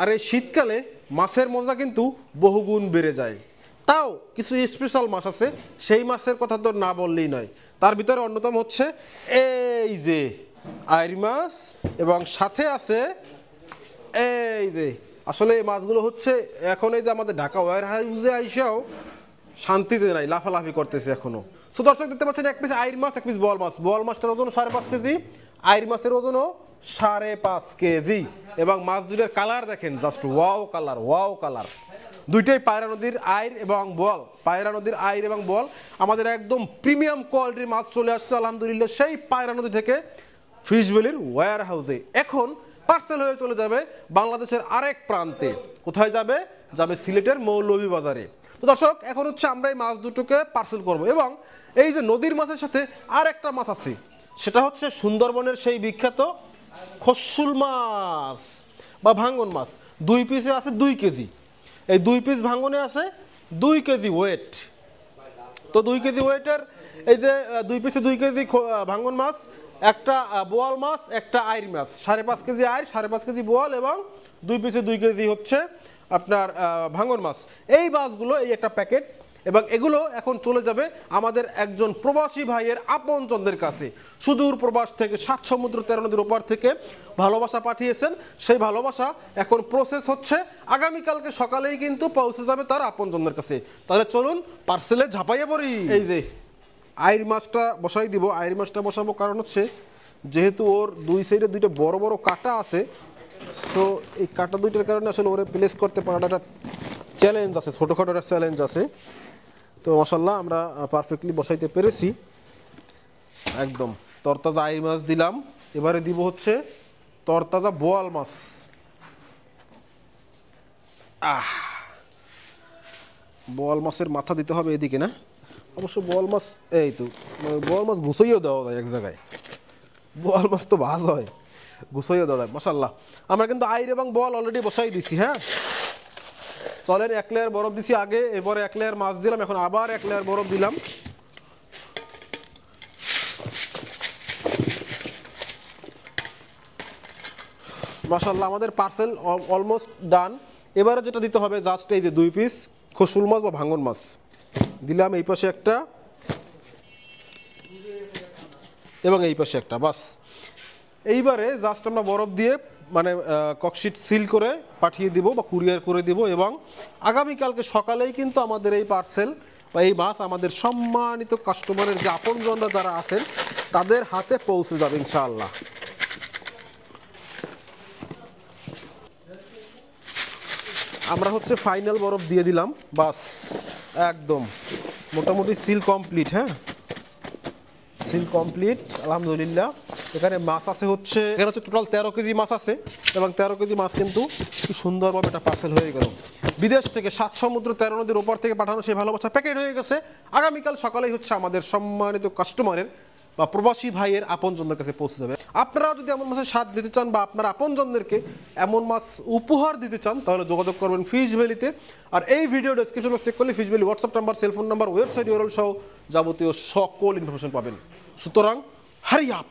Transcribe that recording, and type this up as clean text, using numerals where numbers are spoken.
আর এই শীতকালে মাছের মজা কিন্তু বহুগুণ বেড়ে যায়। তাও কিছু স্পেশাল মাছ আছে, সেই মাছের কথা তো না বললেই নয়। তার ভিতরে অন্যতম হচ্ছে এই যে আইড় মাছ, এবং সাথে আছে এই যে আসলে এই মাছগুলো হচ্ছে এখন এই যে আমাদের ঢাকা ওয়্যার হাউসে আইসাও শান্তিতে নাই, লাফালাফি করতেছে এখনো। তো দর্শক দেখতে পাচ্ছেন এক পিস আইড় মাছ, এক পিস বোয়াল মাছ। বোয়াল মাছটার ওজন 5.5 কেজি, আইড় মাছের ওজনও 5.5 কেজি। এবং মাছ দুইটার কালার দেখেন, just wow colour, wow colour. দুইটাই পায়রা নদীর আইড় এবং বোয়াল। পায়রা নদীর আইড় এবং বোয়াল আমাদের একদম প্রিমিয়াম কোয়ালিটির মাছ চলে আসছে আলহামদুলিল্লাহ সেই পায়রা নদী থেকে ফিশ ভ্যালির ওয়্যার হাউসে। এখন পার্সেল হয়ে চলে যাবে বাংলাদেশের আরেক প্রান্তে। কোথায় যাবে? যাবে সিলেটের মৌলভীবাজারে। তো দর্শক এখন হচ্ছে আমরা এই মাছ দুটোকে পার্সেল করব, এবং এই যে নদীর মাছের সাথে আর একটা মাছ আছে, সেটা হচ্ছে সুন্দরবনের সেই বিখ্যাত খসুল মাছ বা ভাঙ্গন মাছ। 2 পিসে আছে 2 কেজি। এই 2 পিস ভাঙ্গনে আছে 2 কেজি ওয়েট। তো 2 কেজি ওয়েটের এই যে 2 পিসে 2 কেজি ভাঙ্গন মাছ, একটা বোয়াল মাছ, একটা আইড় মাছ, 5.5 কেজি আইড়, 5.5 কেজি বোয়াল, এবং 2 পিসে 2 কেজি হচ্ছে আপনার ভাঙ্গন মাছ। এই মাছগুলো এই একটা প্যাকেট, এবং এগুলো এখন চলে যাবে আমাদের একজন প্রবাসী ভাইয়ের আপনজনদের কাছে। সুদূর প্রবাস থেকে 7 সমুদ্র 13 নদীর ওপার থেকে ভালোবাসা পাঠিয়েছেন, সেই ভালোবাসা এখন প্রসেস হচ্ছে। আগামীকালকে সকালেই কিন্তু পৌঁছে যাবে তার আপনজনদের কাছে। তাহলে চলুন পার্সেলে ঝাঁপাইয়ে পড়ি। এই যে আইড় মাছটা বসাই দিব। আইড় মাছটা বসাবো কারণ হচ্ছে যেহেতু ওর 2 সাইডে 2টা বড় বড় কাঁটা আছে, সো এই কাঁটা 2টার কারণে আসলে ওরে প্লেস করতে পারাটা একটা চ্যালেঞ্জ আছে, ছোটোখাটো একটা চ্যালেঞ্জ আছে। তো মাশাআল্লাহ আমরা পারফেক্টলি বসাইতে পেরেছি। একদম তরতাজা আইড় মাছ দিলাম, এবারে দিব হচ্ছে তরতাজা বোয়াল মাছ। বোয়াল মাছের মাথা দিতে হবে এদিকে, না? অবশ্য বোয়াল মাছ এই তো বোয়াল মাছ গুছাইও দেওয়া যায় এক জায়গায়। বোয়াল মাছ তো ভাজ হয়, গুছাইও দেওয়া যায়। মাশাআল্লাহ আমরা কিন্তু আইড় এবং বোয়াল অলরেডি বসাই দিছি। হ্যাঁ চলেন, 1 লেয়ার বরফ দিছি আগে, এরপরে 1 লেয়ার মাছ দিলাম, এখন আবার 1 লেয়ার বরফ দিলাম। মাশাআল্লাহ আমাদের পার্সেল অলমোস্ট ডান। এবারে যেটা দিতে হবে জাস্ট এই যে 2 পিস খসুল মাছ বা ভাঙ্গন মাছ দিলাম, এই পাশে একটা এবং এই পাশে একটা, বাস। এইবারে জাস্ট আমরা বরফ দিয়ে মানে ককশিট সিল করে পাঠিয়ে দিব বা কুরিয়ার করে দিব, এবং আগামীকালকে সকালেই কিন্তু আমাদের এই পার্সেল বা এই মাছ আমাদের সম্মানিত কাস্টমারের যে আপনজনরা যারা আছেন তাদের হাতে পৌঁছে যাবে ইনশাআল্লাহ। আমরা হচ্ছে ফাইনাল বরফ দিয়ে দিলাম, বাস একদম মোটামুটি সিল কমপ্লিট। হ্যাঁ সিল কমপ্লিট আলহামদুলিল্লাহ। এখানে মাছ আছে হচ্ছে, এখানে হচ্ছে টোটাল 13 কেজি মাছ আছে, এবং 13 কেজি মাছ কিন্তু কি সুন্দরভাবে এটা পার্সেল হয়ে গেল। বিদেশ থেকে 7 সমুদ্র 13 নদীর ওপার থেকে পাঠানো সেই ভালোবাসা প্যাকেট হয়ে গেছে। আগামীকাল সকালেই হচ্ছে আমাদের সম্মানিত কাস্টমারের বা প্রবাসী ভাইয়ের আপনজনদের কাছে পৌঁছে যাবে। আপনারা যদি এমন মাছের স্বাদ দিতে চান বা আপনার আপনজনদেরকে এমন মাছ উপহার দিতে চান, তাহলে যোগাযোগ করবেন ফিশ ভ্যালিতে। আর এই ভিডিও ডেসক্রিপশনে চেক করলে fish valley WhatsApp number, cellphone number, website URL সহ যাবতীয় সকল ইনফরমেশন পাবেন। সুতরাং হারি আপ।